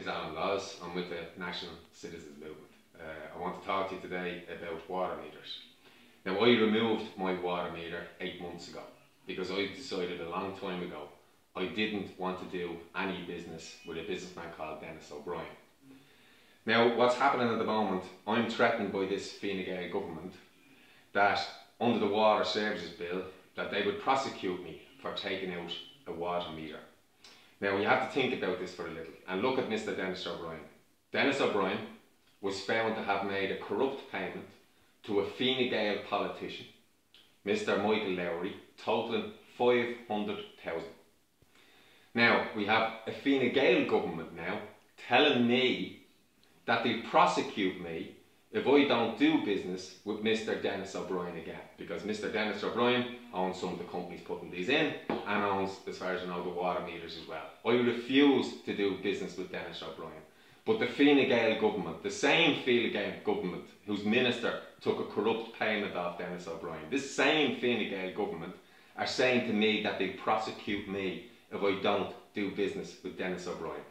is Alan Laws. I'm with the National Citizens Movement. I want to talk to you today about water meters. Now, I removed my water meter 8 months ago because I decided a long time ago I didn't want to do any business with a businessman called Denis O'Brien. Now, what's happening at the moment, I'm threatened by this Fine Gael government that under the Water Services Bill that they would prosecute me for taking out a water meter. Now, you have to think about this for a little and look at Mr. Denis O'Brien. Denis O'Brien was found to have made a corrupt payment to a Fine Gael politician, Mr. Michael Lowry, totalling 500,000. Now, we have a Fine Gael government now telling me that they'll prosecute me if I don't do business with Mr. Denis O'Brien again, because Mr. Denis O'Brien owns some of the companies putting these in and owns, as far as I know, the water meters as well. I refuse to do business with Denis O'Brien. But the Fine Gael government, the same Fine Gael government whose minister took a corrupt payment off Denis O'Brien, this same Fine Gael government are saying to me that they'll prosecute me if I don't do business with Denis O'Brien.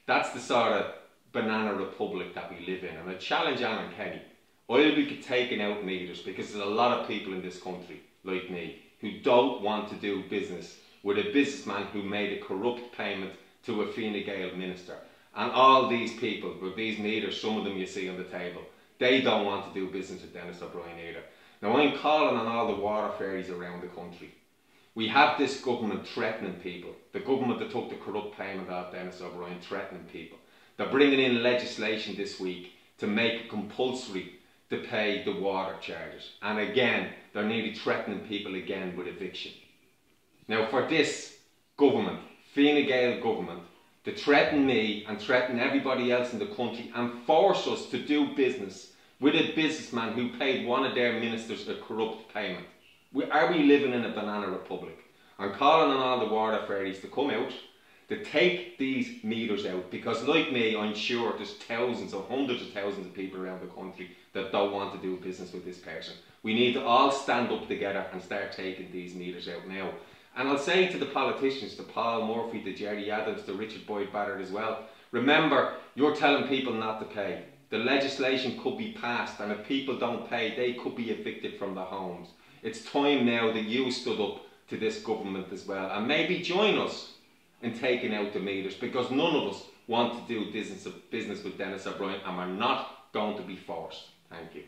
That's the sort of banana republic that we live in, and I challenge Alan Kenny. I'll be taking out meters because there's a lot of people in this country like me who don't want to do business with a businessman who made a corrupt payment to a Fine Gael minister. And all these people with these meters, some of them you see on the table, they don't want to do business with Denis O'Brien either. Now, I'm calling on all the water fairies around the country. We have this government threatening people. The government that took the corrupt payment off Denis O'Brien threatening people. They're bringing in legislation this week to make it compulsory to pay the water charges. And again, they're nearly threatening people again with eviction. Now, for this government, Fine Gael government, to threaten me and threaten everybody else in the country and force us to do business with a businessman who paid one of their ministers a corrupt payment. Are we living in a banana republic? I'm calling on all the water fairies to come out, to take these meters out, because like me, I'm sure there's thousands or hundreds of thousands of people around the country that don't want to do business with this person. We need to all stand up together and start taking these meters out now. And I'll say to the politicians, to Paul Murphy, to Jerry Adams, to Richard Boyd Barrett as well, remember, you're telling people not to pay. The legislation could be passed, and if people don't pay, they could be evicted from their homes. It's time now that you stood up to this government as well, and maybe join us in taking out the meters, because none of us want to do business with Denis O'Brien, and we're not going to be forced. Thank you.